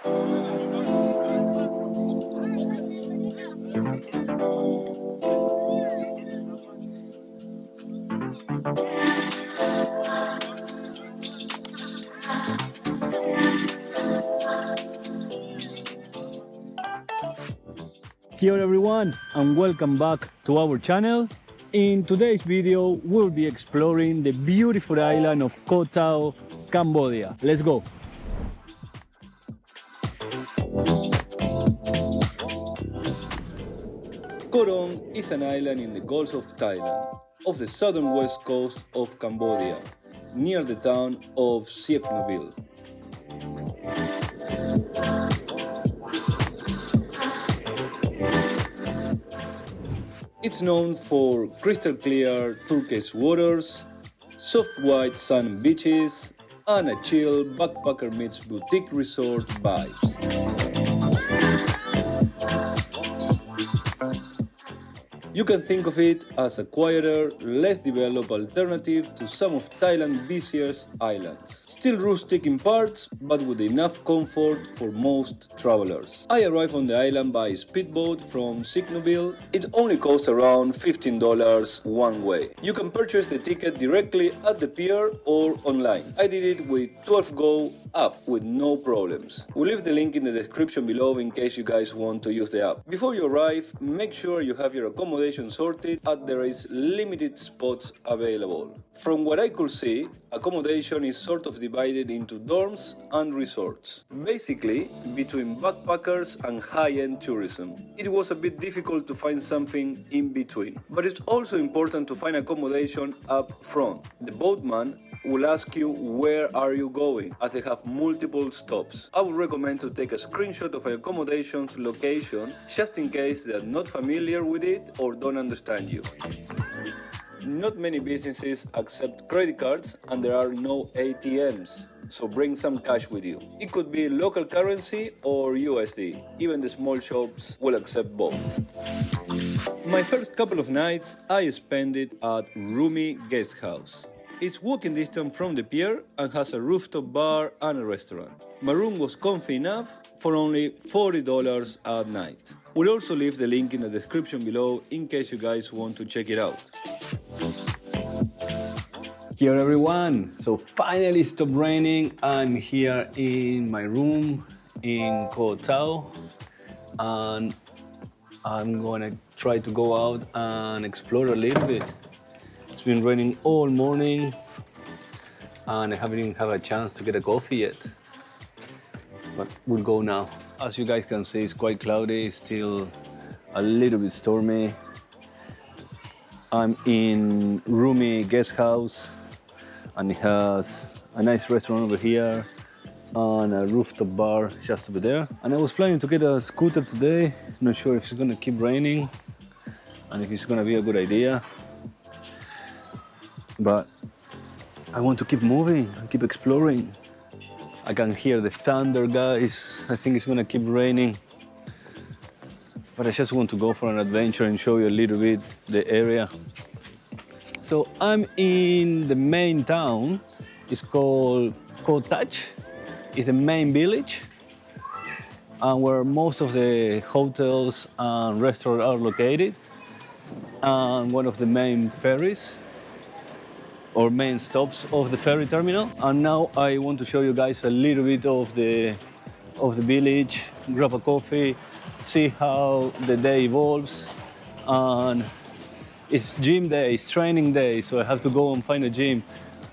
Kia ora everyone, and welcome back to our channel. In today's video, we'll be exploring the beautiful island of Koh Tao, Cambodia. Let's go! Koh Rong is an island in the Gulf of Thailand, off the southern west coast of Cambodia, near the town of Siem Reap. It's known for crystal clear turquoise waters, soft white sand beaches, and a chill backpacker meets boutique resort vibes. You can think of it as a quieter, less developed alternative to some of Thailand's busiest islands. Still rustic in parts, but with enough comfort for most travelers. I arrived on the island by speedboat from Siem Reap. It only costs around $15 one way. You can purchase the ticket directly at the pier or online. I did it with 12Go app with no problems. We'll leave the link in the description below in case you guys want to use the app. Before you arrive, make sure you have your accommodation sorted as there is limited spots available. From what I could see, accommodation is sort of divided into dorms and resorts, basically between backpackers and high-end tourism. It was a bit difficult to find something in between, but it's also important to find accommodation up front. The boatman will ask you where are you going, as they have multiple stops. I would recommend to take a screenshot of an accommodation's location just in case they are not familiar with it or don't understand you. Not many businesses accept credit cards and there are no ATMs, so bring some cash with you. It could be local currency or USD. Even the small shops will accept both. My first couple of nights I spent it at Rumi Guest House. It's walking distance from the pier and has a rooftop bar and a restaurant. My room was comfy enough for only $40 at night. We'll also leave the link in the description below in case you guys want to check it out. Here everyone, so finally it stopped raining. I'm here in my room in Koh Tao and I'm gonna try to go out and explore a little bit. It's been raining all morning and I haven't even had a chance to get a coffee yet, but we'll go now. As you guys can see, it's quite cloudy, still a little bit stormy. I'm in Rumi Guest House and it has a nice restaurant over here and a rooftop bar just over there. And I was planning to get a scooter today, not sure if it's gonna keep raining and if it's gonna be a good idea. But I want to keep moving and keep exploring. I can hear the thunder, guys. I think it's gonna keep raining. But I just want to go for an adventure and show you a little bit the area. So I'm in the main town. It's called Koh Tao. It's the main village and where most of the hotels and restaurants are located, and one of the main ferries or main stops of the ferry terminal. And now I want to show you guys a little bit of the village, grab a coffee, see how the day evolves. And it's gym day, it's training day, so I have to go and find a gym.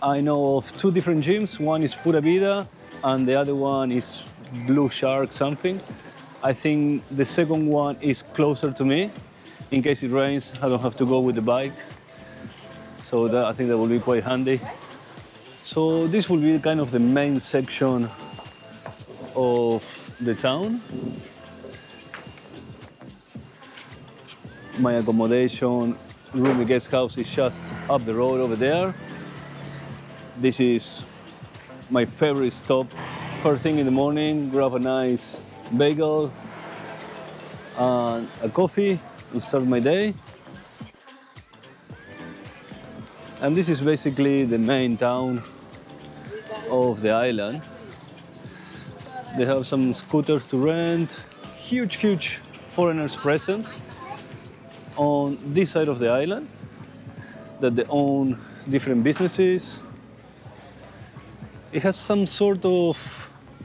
I know of two different gyms. One is Pura Vida and the other one is Blue Shark something. I think the second one is closer to me. In case it rains, I don't have to go with the bike. So I think that will be quite handy. So this will be kind of the main section of the town. My accommodation, Rumi Guest House, is just up the road over there. This is my favorite stop. First thing in the morning, grab a nice bagel and a coffee and start my day. And this is basically the main town of the island. They have some scooters to rent. Huge foreigners presence on this side of the island, that they own different businesses. It has some sort of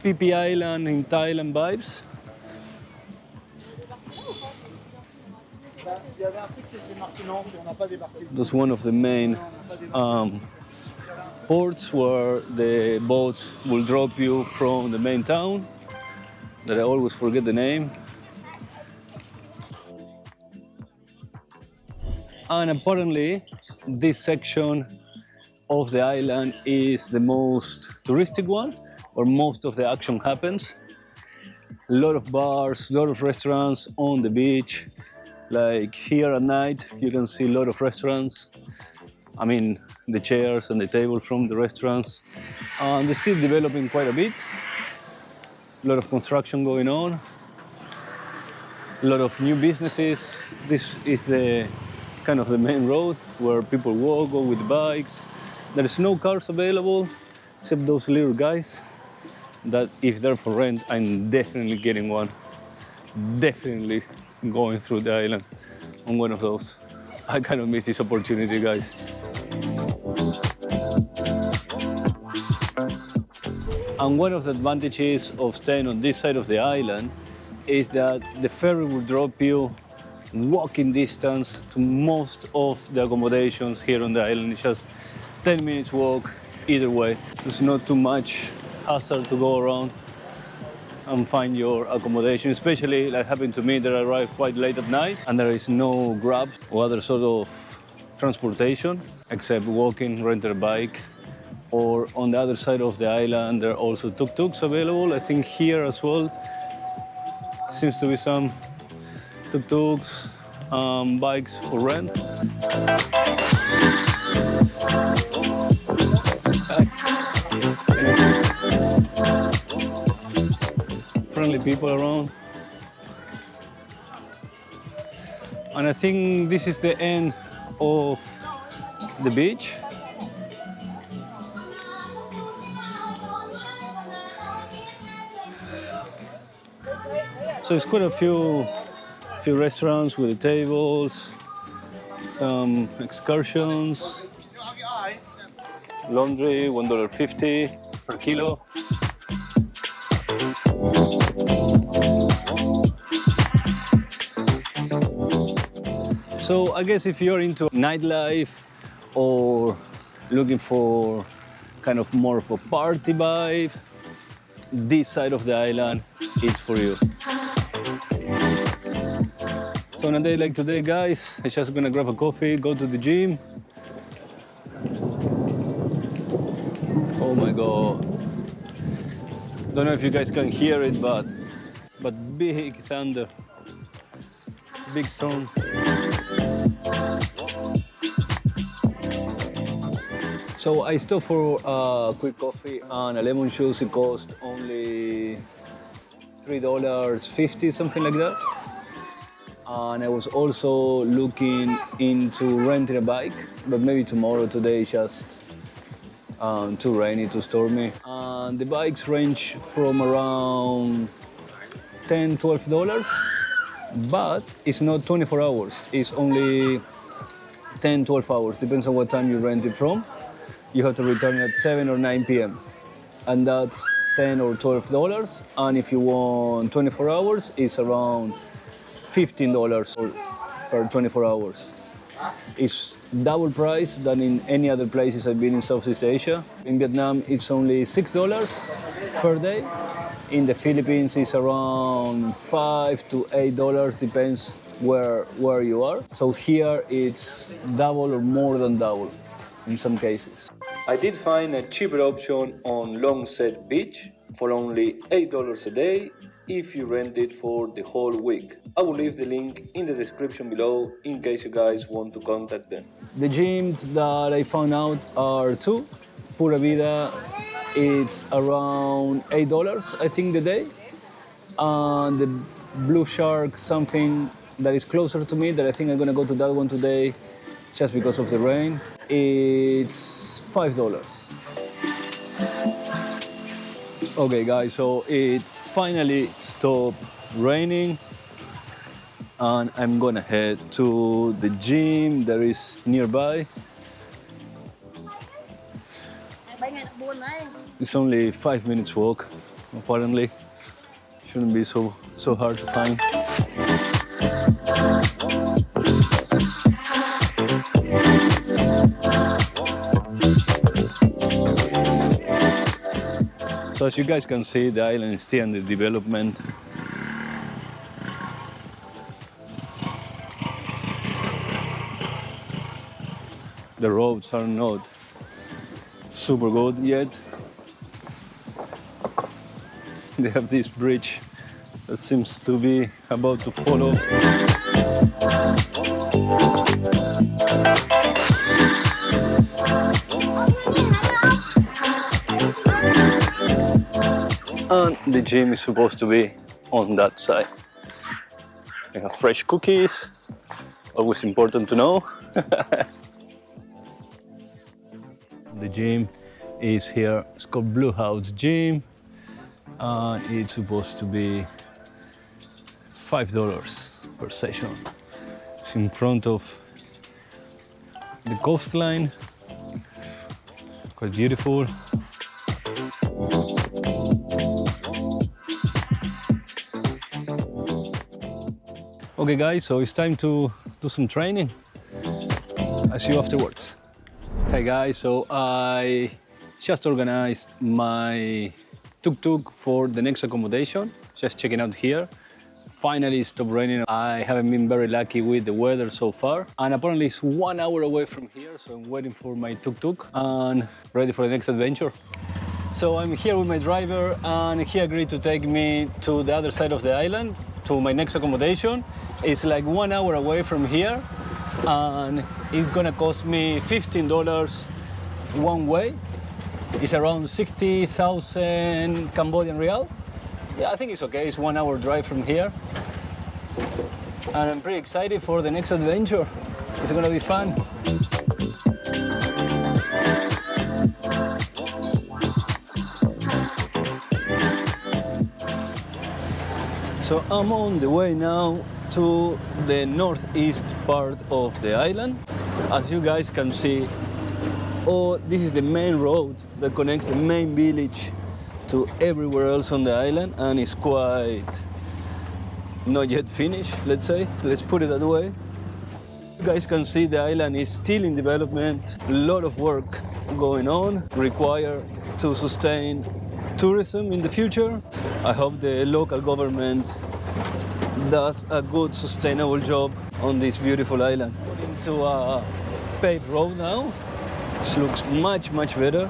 PP Island in Thailand vibes. That's one of the main ports where the boats will drop you from the main town, that I always forget the name. And apparently this section of the island is the most touristic one, where most of the action happens. A lot of bars, a lot of restaurants on the beach. Like here at night, you can see a lot of restaurants. I mean, the chairs and the table from the restaurants. They're still developing quite a bit. A lot of construction going on. A lot of new businesses. This is the kind of the main road where people walk, go with bikes. There is no cars available, except those little guys that if they're for rent, I'm definitely getting one. Definitely going through the island on one of those. I kind of miss this opportunity, guys. And one of the advantages of staying on this side of the island is that the ferry will drop you walking distance to most of the accommodations here on the island. It's just 10 minutes walk either way. There's not too much hassle to go around and find your accommodation, especially like happened to me that I arrived quite late at night and there is no Grab or other sort of transportation except walking, rent a bike, or on the other side of the island there are also tuk-tuks available. I think here as well seems to be some tuk-tuks, bikes for rent. Friendly people around. And I think this is the end of the beach. So it's quite a few restaurants with the tables, some excursions, laundry, $1.50 per kilo. So I guess if you're into nightlife or looking for kind of more of a party vibe, this side of the island is for you. So on a day like today, guys, I'm just gonna grab a coffee, go to the gym. Oh my God. Don't know if you guys can hear it, but big thunder, big storm. So I stopped for a quick coffee and a lemon juice. It cost only $3.50, something like that. And I was also looking into renting a bike, but maybe tomorrow. Today is just too rainy, too stormy. And the bikes range from around $10, $12, but it's not 24 hours. It's only 10, 12 hours, depends on what time you rent it from. You have to return at 7 or 9 p.m. And that's $10 or $12. And if you want 24 hours, it's around $15 per 24 hours. It's double price than in any other places I've been in Southeast Asia. In Vietnam, it's only $6 per day. In the Philippines, it's around $5 to $8, depends where you are. So here, it's double or more than double in some cases. I did find a cheaper option on Longset Beach for only $8 a day if you rent it for the whole week. I will leave the link in the description below in case you guys want to contact them. The gyms that I found out are two. Pura Vida, it's around $8, I think, the day. And the Blue Shark, something that is closer to me, that I think I'm gonna go to that one today just because of the rain. It's $5. Okay guys, so it's finally stopped raining, and I'm gonna head to the gym that is nearby. It's only 5 minutes walk, apparently. Shouldn't be so hard to find. So as you guys can see, the island is still under development. The roads are not super good yet. They have this bridge that seems to be about to follow. And the gym is supposed to be on that side. They have fresh cookies, always important to know. The gym is here. It's called Blue House Gym, and it's supposed to be $5 per session. It's in front of the coastline. Quite beautiful. Okay guys, so it's time to do some training. I'll see you afterwards. Hey guys, so I just organized my tuk-tuk for the next accommodation. Just checking out here. Finally it stopped raining. I haven't been very lucky with the weather so far. And apparently it's 1 hour away from here, so I'm waiting for my tuk-tuk and ready for the next adventure. So I'm here with my driver, and he agreed to take me to the other side of the island, to my next accommodation. It's like 1 hour away from here, and it's gonna cost me $15 one way. It's around 60,000 Cambodian real. Yeah, I think it's okay. It's 1 hour drive from here. And I'm pretty excited for the next adventure. It's gonna be fun. So I'm on the way now to the northeast part of the island. As you guys can see, this is the main road that connects the main village to everywhere else on the island, and it's quite not yet finished, let's say. Let's put it that way. You guys can see the island is still in development. A lot of work going on, required to sustain tourism in the future. I hope the local government does a good, sustainable job on this beautiful island. Into a paved road now. This looks much better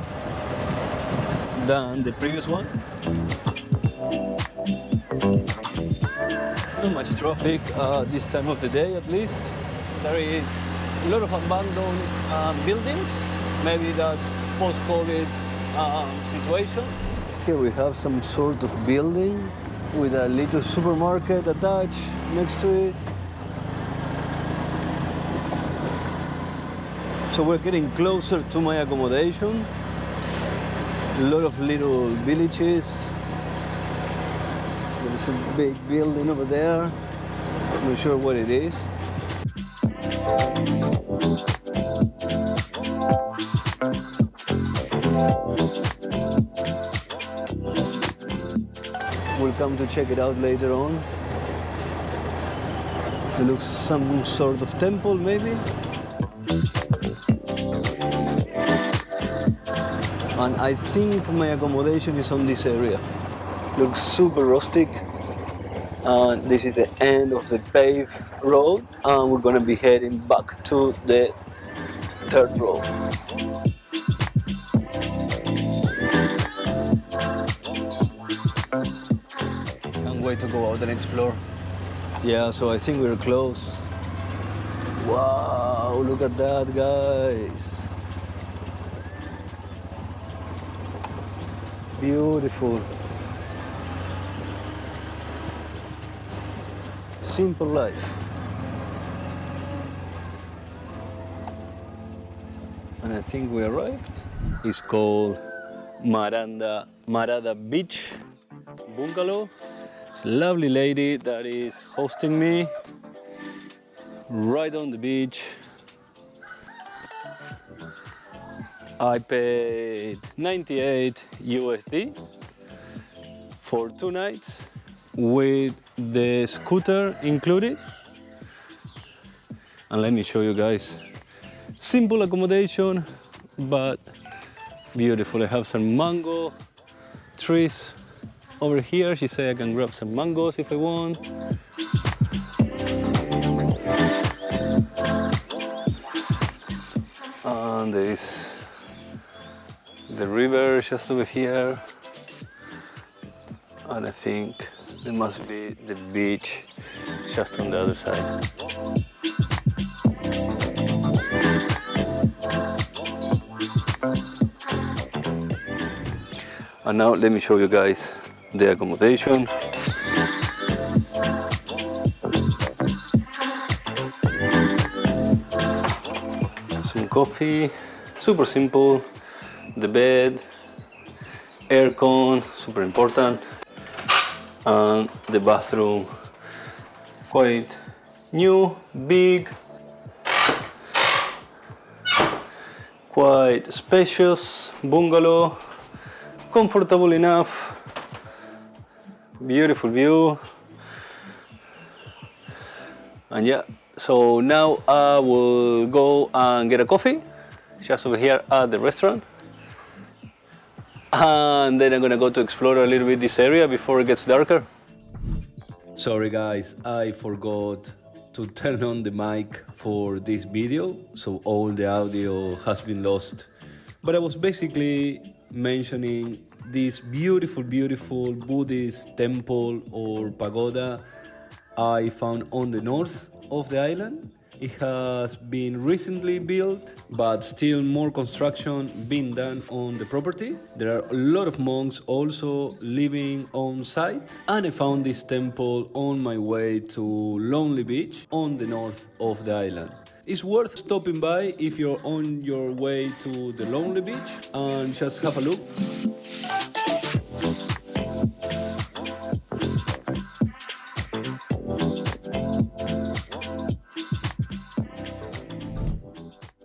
than the previous one. Not much traffic this time of the day, at least. There is a lot of abandoned buildings. Maybe that's post-COVID situation. Here we have some sort of building with a little supermarket attached next to it. So we're getting closer to my accommodation. A lot of little villages. There's a big building over there. I'm not sure what it is. We'll come to check it out later on. It looks some sort of temple, maybe. And I think my accommodation is on this area. Looks super rustic. And this is the end of the paved road, and we're gonna be heading back to the third road. Can't wait to go out and explore. Yeah, so I think we're close. Wow, look at that, guys. Beautiful. Simple life. And I think we arrived. It's called Marada Beach. Bungalow. It's a lovely lady that is hosting me right on the beach. I paid 98 USD for 2 nights with the scooter included. And let me show you guys. Simple accommodation, but beautiful. I have some mango trees over here. She said I can grab some mangoes if I want. And there is the river just over here. And I think there must be the beach just on the other side. And now let me show you guys the accommodation. Some coffee, super simple. The bed, aircon, super important. And the bathroom, quite new, big, quite spacious bungalow. Comfortable enough, beautiful view, and yeah, so now I will go and get a coffee just over here at the restaurant, and then I'm gonna go to explore a little bit this area before it gets darker. Sorry guys, I forgot to turn on the mic for this video, so all the audio has been lost. But I was basically mentioning this beautiful Buddhist temple or pagoda I found on the north of the island. It has been recently built, but still more construction being done on the property. There are a lot of monks also living on site, and I found this temple on my way to Lonely Beach on the north of the island. It's worth stopping by if you're on your way to the Lonely Beach and just have a look.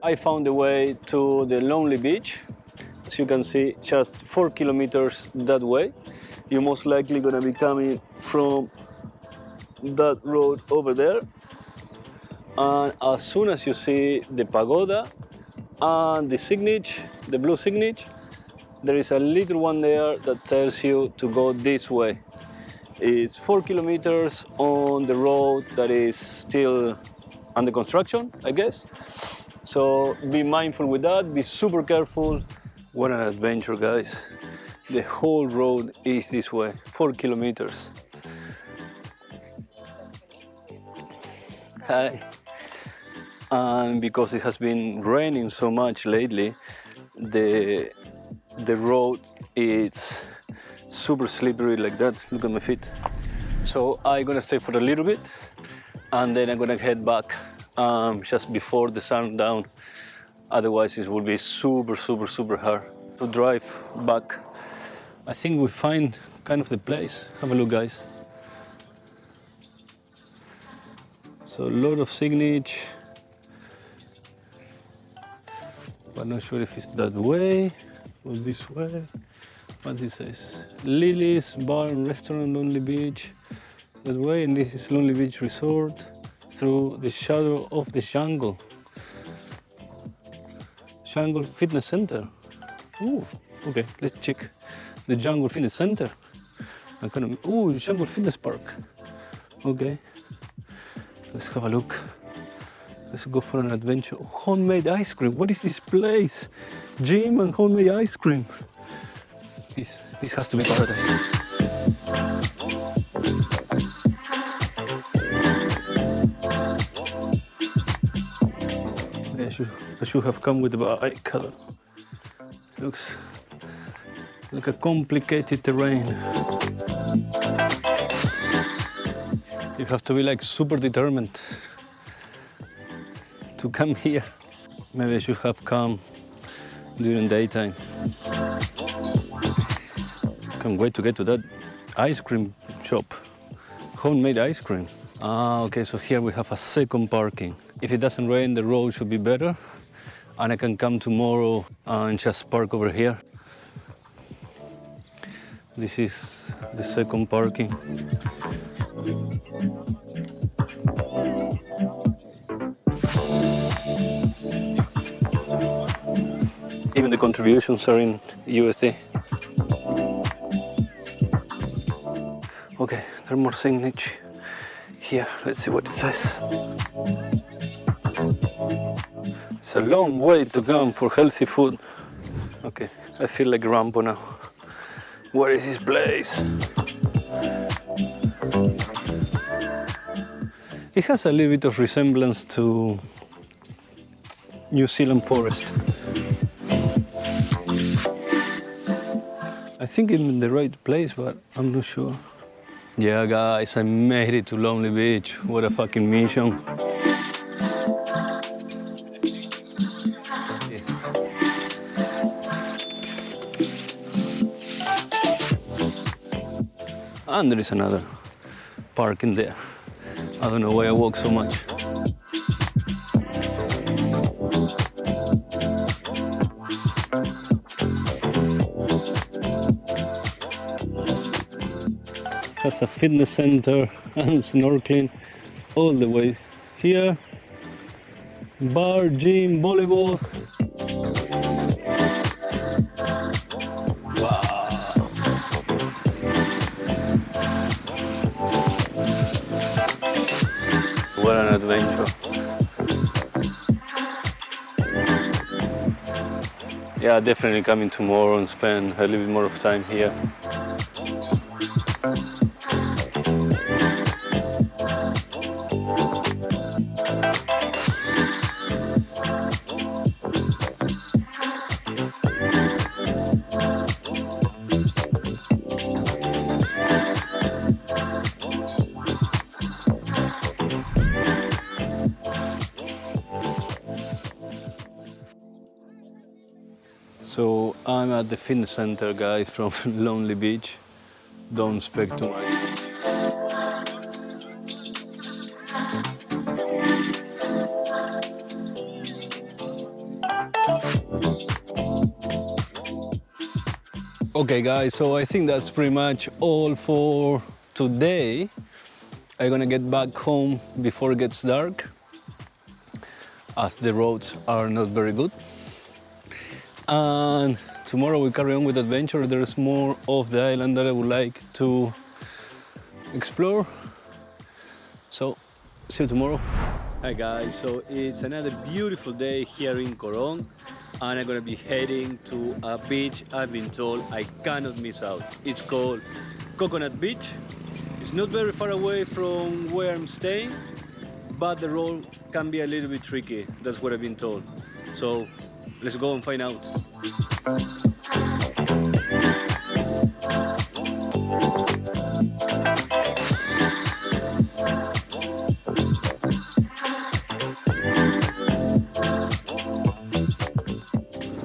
I found the way to the Lonely Beach. As you can see, just 4 kilometers that way. You're most likely gonna be coming from that road over there. And as soon as you see the pagoda and the signage, the blue signage, there is a little one there that tells you to go this way. It's 4 kilometers on the road that is still under construction, I guess. So be mindful with that, be super careful. What an adventure, guys. The whole road is this way, 4 kilometers. Hi. And because it has been raining so much lately, the road is super slippery like that. Look at my feet. So I'm gonna stay for a little bit, and then I'm gonna head back just before the sundown. Otherwise it will be super hard to drive back. I think we find kind of the place. Have a look, guys. So a lot of signage, but not sure if it's that way or this way. What this says? Lily's Bar and Restaurant, Lonely Beach. That way, and this is Lonely Beach Resort through the shadow of the jungle. Jungle Fitness Center. Ooh, okay, let's check the Jungle Fitness Center. I'm gonna, ooh, Jungle Fitness Park. Okay, let's have a look. Let's go for an adventure. Oh, homemade ice cream. What is this place? Gym and homemade ice cream. This has to be paradise. I should have come with a bike. Looks like a complicated terrain. You have to be like super determined to come here. Maybe I should have come during daytime. Can't wait to get to that Ice cream shop. Homemade ice cream. Ah, okay, so here we have a second parking. If it doesn't rain, the road should be better. And I can come tomorrow and just park over here. This is the second parking. Even the contributions are in USD. Okay, there are more signage here. Let's see what it says. It's a long way to come for healthy food. Okay, I feel like Rambo now. Where is this place? It has a little bit of resemblance to New Zealand forest. I think I'm in the right place, but I'm not sure. Yeah, guys, I made it to Lonely Beach. What a fucking mission. And there is another park in there. I don't know why I walk so much. Has a fitness center and snorkeling all the way here. Bar, gym, volleyball. Wow. What an adventure. Yeah, definitely coming tomorrow and spend a little bit more of time here. So I'm at the fitness center, guys, from Lonely Beach. Don't expect too much. Okay, guys, so I think that's pretty much all for today. I'm gonna get back home before it gets dark, as the roads are not very good. And tomorrow we carry on with adventure. There's more of the island that I would like to explore. So, see you tomorrow. Hi guys, so it's another beautiful day here in Koh Rong, and I'm gonna be heading to a beach I've been told I cannot miss out. It's called Coconut Beach. It's not very far away from where I'm staying, but the road can be a little bit tricky. That's what I've been told. So let's go and find out.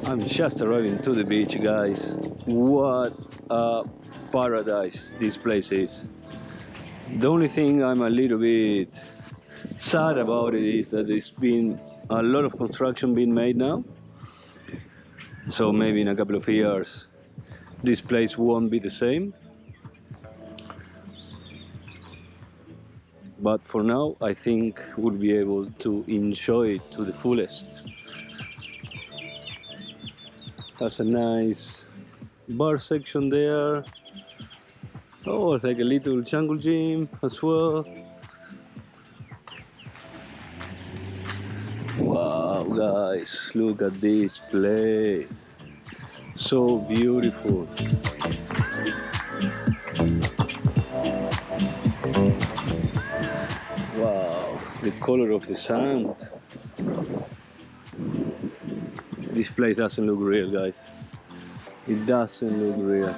I'm just arriving to the beach, guys. What a paradise this place is. The only thing I'm a little bit sad about it is that there's been a lot of construction being made now. So maybe in a couple of years this place won't be the same. But for now I think we'll be able to enjoy it to the fullest. Has a nice bar section there. Oh, it's like a little jungle gym as well. Wow, guys, look at this place. So beautiful. Wow, the color of the sand. This place doesn't look real, guys. It doesn't look real.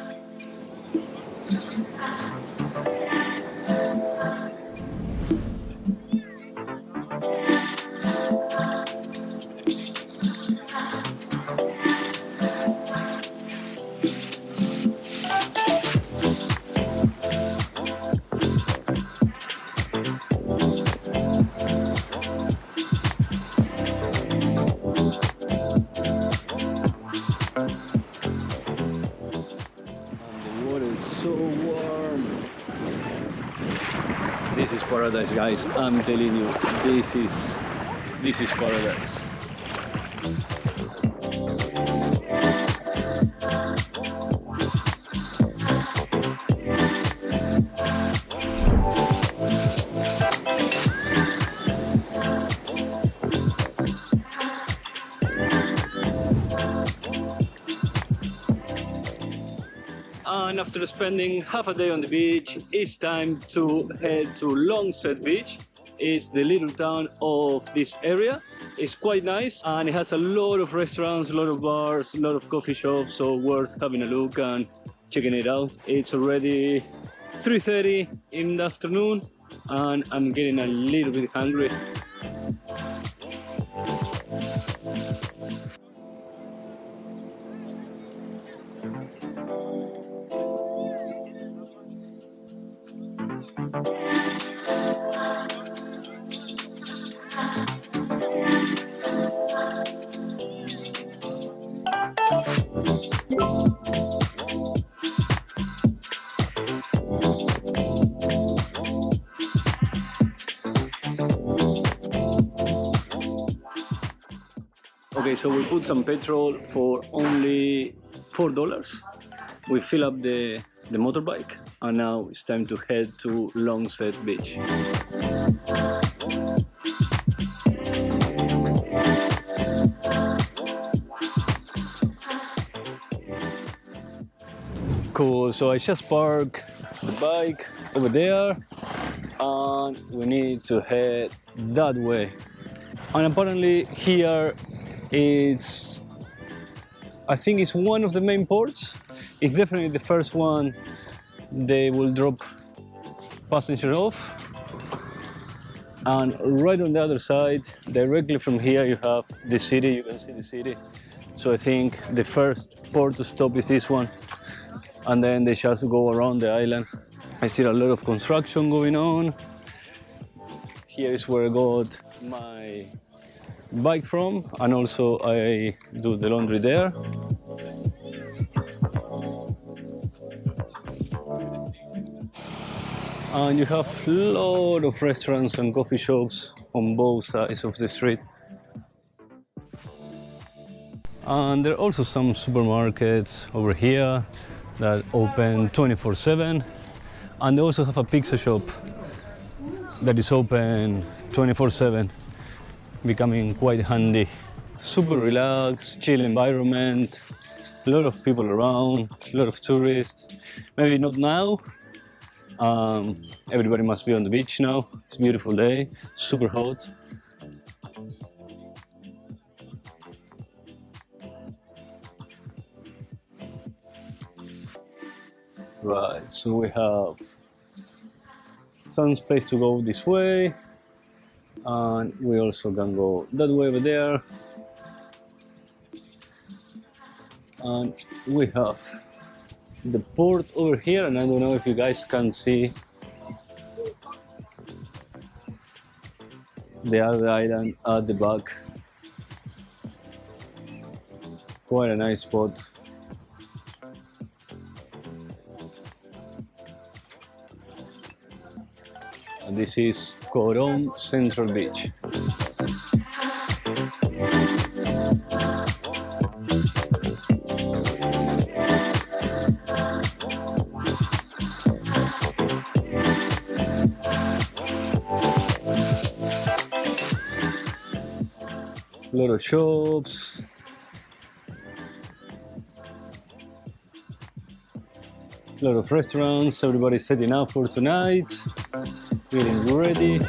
This is paradise, guys. I'm telling you, this is paradise. And after spending half a day on the beach, it's time to head to Longset Beach. It's the little town of this area. It's quite nice and it has a lot of restaurants, a lot of bars, a lot of coffee shops, so worth having a look and checking it out. It's already 3:30 in the afternoon and I'm getting a little bit hungry. Okay, so we put some petrol for only $4. We fill up the motorbike and now it's time to head to Longset Beach. Cool, so I just parked the bike over there and we need to head that way. And apparently here I think it's one of the main ports. It's definitely the first one they will drop passengers off. And right on the other side, directly from here, you have the city. You can see the city. So I think the first port to stop is this one. And then they just go around the island. I see a lot of construction going on. Here is where I got my bike from, and also I do the laundry there. And you have a lot of restaurants and coffee shops on both sides of the street. And there are also some supermarkets over here that open 24/7, and they also have a pizza shop that is open 24/7, becoming quite handy. Super relaxed, chill environment, a lot of people around, a lot of tourists. Maybe not now. Everybody must be on the beach now. It's a beautiful day, super hot. Right, so we have some space to go this way, and we also can go that way over there. And we have the port over here, and I don't know if you guys can see the other island at the back. Quite a nice spot. And this is Koh Rong Central Beach. A lot of shops. A lot of restaurants. Everybody's setting up for tonight. Getting ready.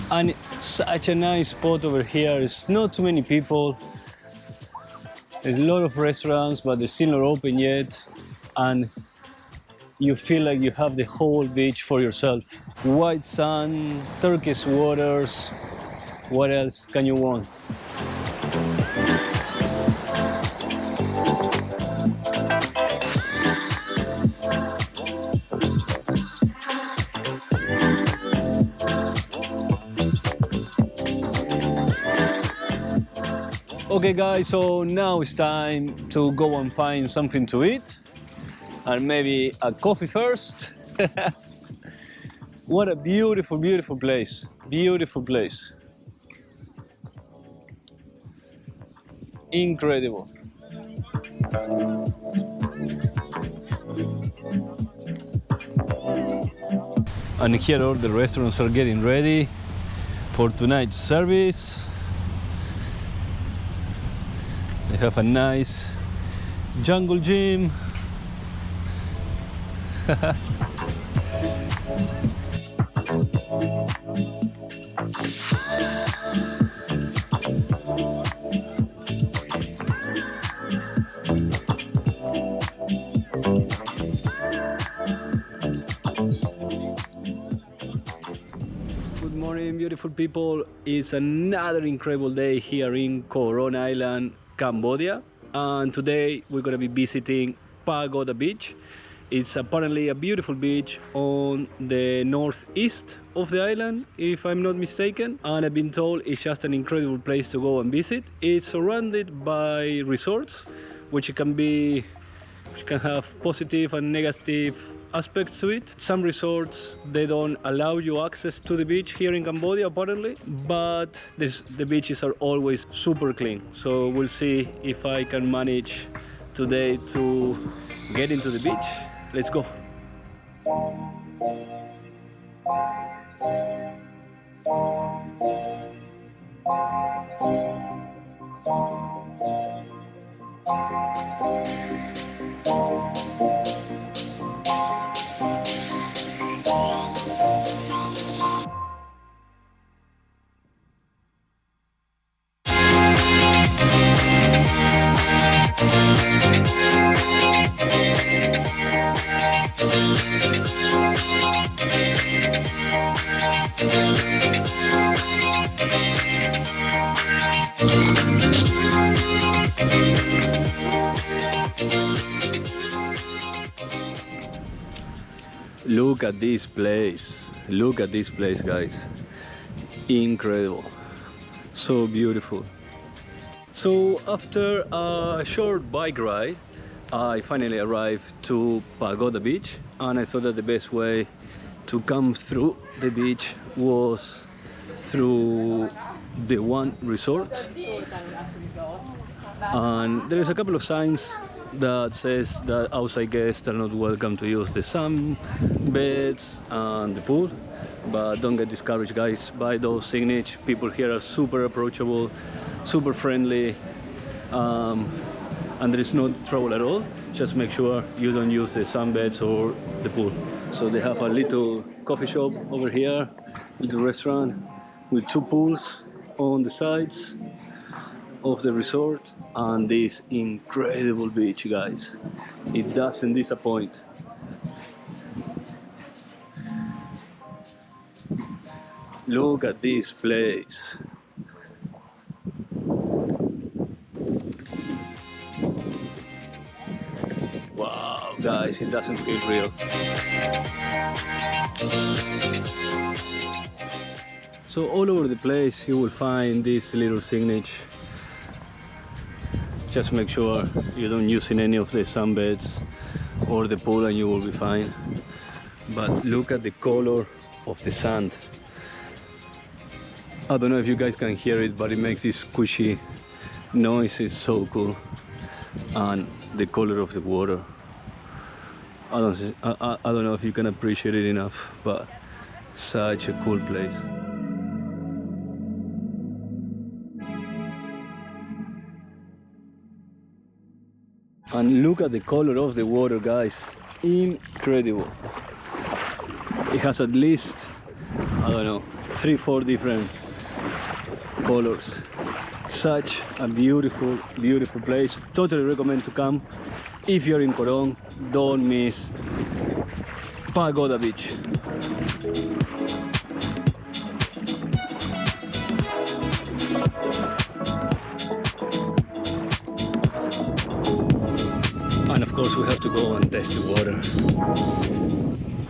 And such a nice spot over here. It's not too many people. There's a lot of restaurants, but they're still not open yet. And you feel like you have the whole beach for yourself. White sand, turquoise waters. What else can you want? Okay guys, so now it's time to go and find something to eat and maybe a coffee first. What a beautiful, beautiful place. Beautiful place. Incredible. And here all the restaurants are getting ready for tonight's service. They have a nice jungle gym. Good morning, beautiful people. It's another incredible day here in Koh Rong Island, Cambodia. And today we're going to be visiting Pagoda beach. It's apparently a beautiful beach on the northeast of the island, if I'm not mistaken. And I've been told it's just an incredible place to go and visit. It's surrounded by resorts, which can have positive and negative aspects to it. Some resorts, they don't allow you access to the beach here in Cambodia apparently, but the beaches are always super clean. So we'll see if I can manage today to get into the beach. Let's go. Look at this place. Look at this place, guys. Incredible. So beautiful. So after a short bike ride, I finally arrived to Pagoda beach, and I thought that the best way to come through the beach was through the one resort. And there's a couple of signs that says that outside guests are not welcome to use the sun beds and the pool, but don't get discouraged, guys, by those signage. People here are super approachable, super friendly, and there is no trouble at all. Just make sure you don't use the sunbeds or the pool. So they have a little coffee shop over here, little restaurant with two pools on the sides of the resort, and this incredible beach, guys. It doesn't disappoint. Look at this place. Wow, guys, it doesn't feel real. So all over the place you will find this little signage. Just make sure you don't use in any of the sunbeds or the pool and you will be fine. But look at the color of the sand. I don't know if you guys can hear it, but it makes this squishy noise. It's so cool. And the color of the water. I don't know if you can appreciate it enough, but such a cool place. And look at the color of the water, guys. Incredible. It has at least, I don't know, 3-4 different colors. Such a beautiful, beautiful place. Totally recommend to come. If you're in Koh Rong, don't miss Pagoda Beach. And of course we have to go and test the water.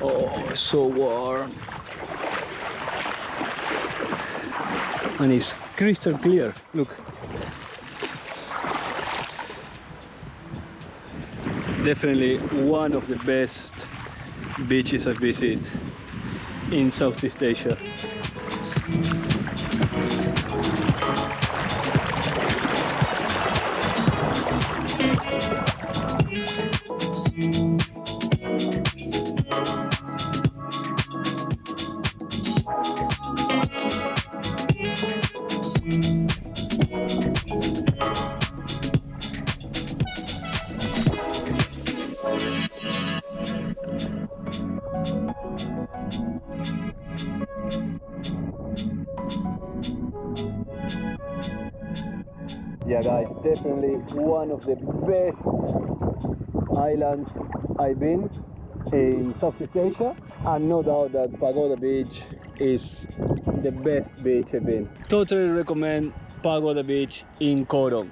Oh, so warm. And it's crystal clear, look. Definitely one of the best beaches I visit in Southeast Asia. Yeah guys, definitely one of the best islands I've been in Southeast Asia, and no doubt that Pagoda Beach is the best beach I've been. Totally recommend Pagoda Beach in Koh Rong.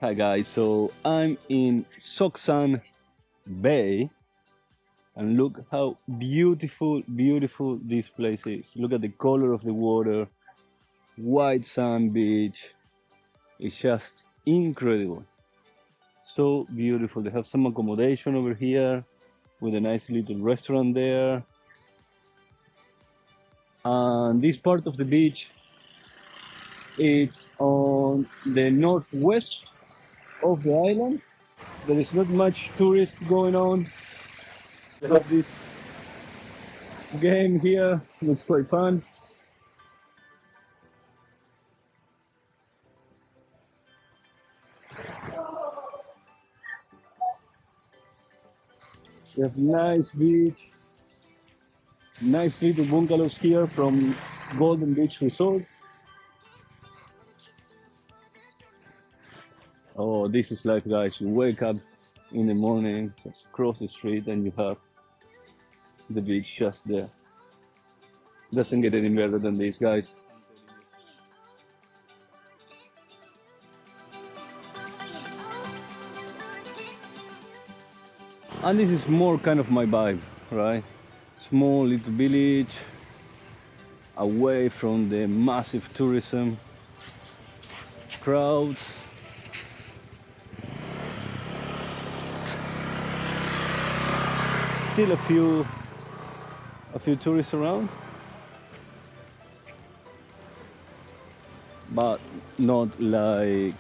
Hi guys, so I'm in Soksan Bay, and look how beautiful, beautiful this place is. Look at the color of the water, white sand beach. It's just incredible. So beautiful. They have some accommodation over here with a nice little restaurant there. And this part of the beach, it's on the northwest of the island. There is not much tourist going on. They have this game here, looks quite fun. We have nice beach, nice little bungalows here from Golden Beach Resort. Oh, this is life guys. You wake up in the morning, just cross the street and you have the beach just there. Doesn't get any better than this, guys. And this is more kind of my vibe, right? Small little village, away from the massive tourism crowds. Still a few tourists around, but not like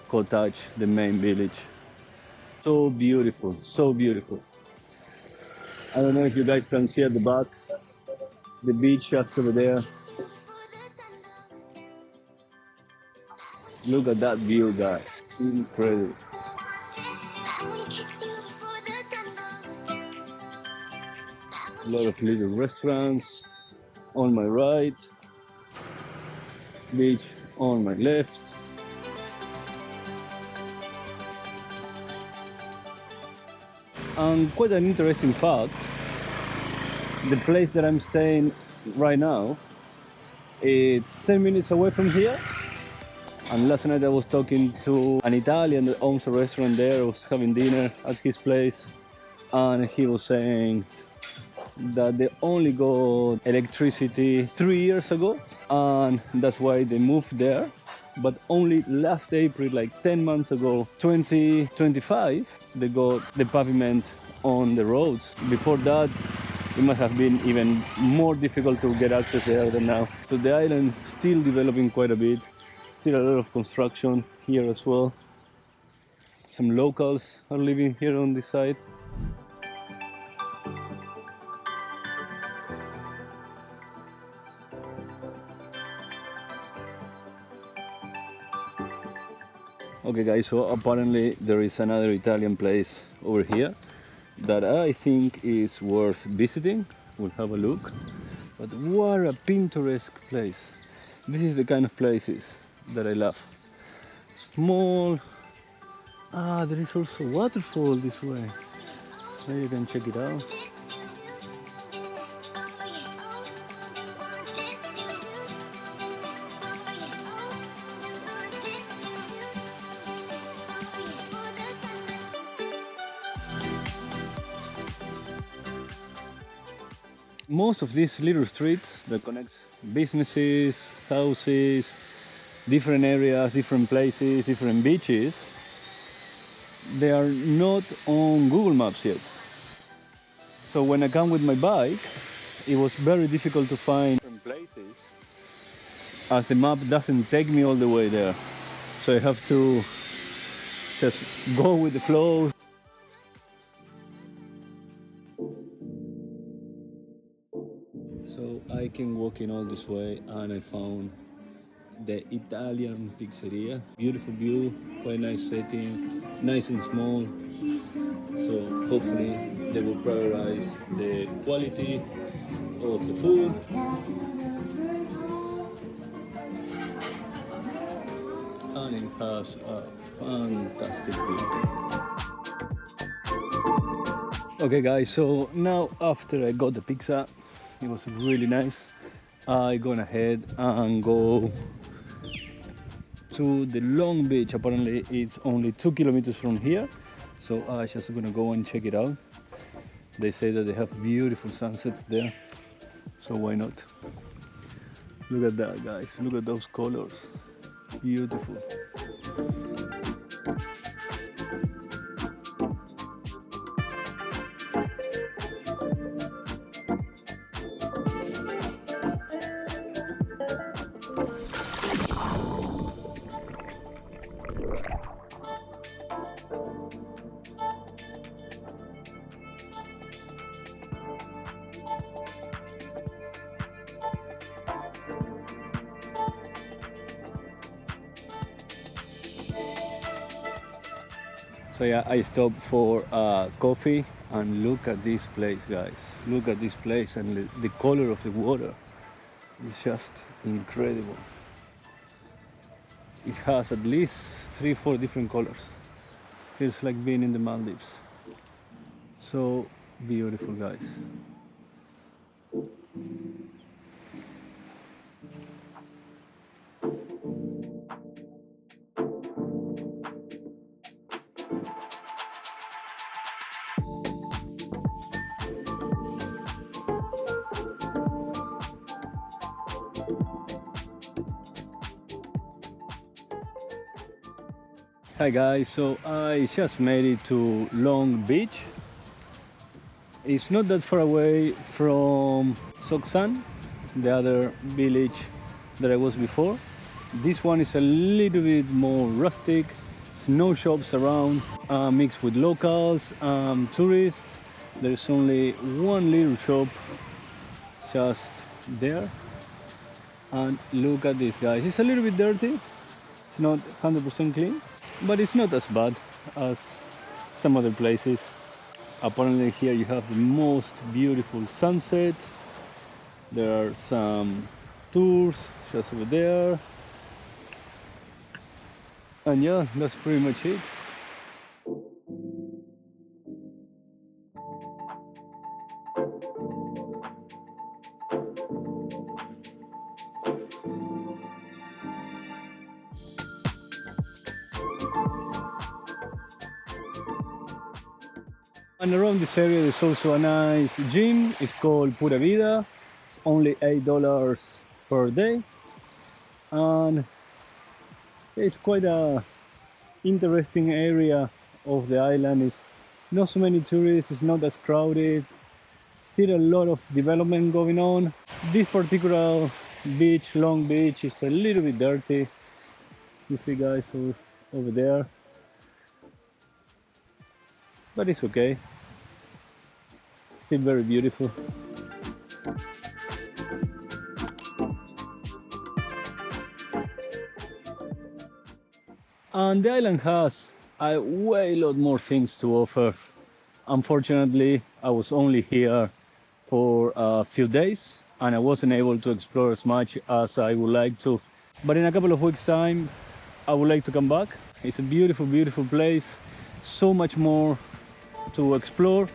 Cottage, the main village. So beautiful, so beautiful. I don't know if you guys can see at the back, the beach just over there. Look at that view, guys. Incredible. A lot of little restaurants on my right, beach on my left. And quite an interesting fact, the place that I'm staying right now, it's 10 minutes away from here. And last night I was talking to an Italian that owns a restaurant there. I was having dinner at his place, and he was saying that they only got electricity 3 years ago, and that's why they moved there. but only last April, like 10 months ago, 2025, they got the pavement on the roads. Before that, it must have been even more difficult to get access there than now. So the island still developing quite a bit, still a lot of construction here as well. Some locals are living here on this side. Okay guys, so apparently there is another Italian place over here that I think is worth visiting. We'll have a look. But what a pintoresque place. This is the kind of places that I love. Small. Ah, there is also waterfall this way. So you can check it out. Most of these little streets that connect businesses, houses, different areas, different places, different beaches, they are not on Google Maps yet. So when I come with my bike, it was very difficult to find different places as the map doesn't take me all the way there. So I have to just go with the flow. So I came walking all this way and I found the Italian pizzeria. Beautiful view, quite nice setting, nice and small. So hopefully they will prioritize the quality of the food. And it has a fantastic view. Okay guys, so now after I got the pizza, it was really nice. I gone ahead and go to the long beach. Apparently it's only 2 kilometers from here, so I just gonna go and check it out. They say that they have beautiful sunsets there, so why not? Look at that guys, look at those colors, beautiful. So yeah, I stopped for coffee and look at this place guys. Look at this place and the color of the water is just incredible. It has at least 3-4 different colors. Feels like being in the Maldives. So beautiful guys. Hi guys, so I just made it to Long Beach. It's not that far away from Soksan, the other village that I was before. This one is a little bit more rustic, no shops around, mixed with locals, tourists. There's only one little shop just there. And look at this guys, it's a little bit dirty, it's not 100% clean. But it's not as bad as some other places. Apparently here you have the most beautiful sunset. There are some tours just over there. And yeah, that's pretty much it. And around this area there's also a nice gym. It's called Pura Vida. It's only $8 per day. And It's quite a interesting area of the island. It's not so many tourists, it's not as crowded, still a lot of development going on. This particular beach, Long Beach, is a little bit dirty. You see guys over there, but it's okay, still very beautiful. And the island has a way lot more things to offer. Unfortunately, I was only here for a few days and I wasn't able to explore as much as I would like to. But in a couple of weeks' time, I would like to come back. It's a beautiful, beautiful place. So much more to explore.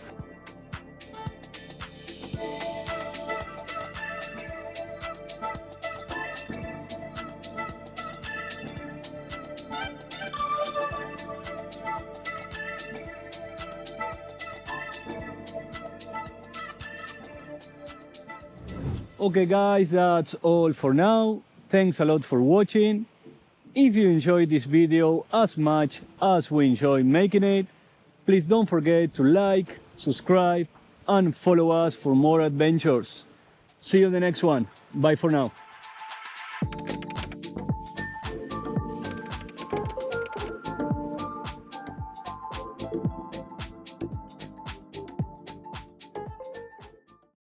Okay guys, that's all for now. Thanks a lot for watching. If you enjoyed this video as much as we enjoy making it, please don't forget to like, subscribe, and follow us for more adventures. See you in the next one. Bye for now.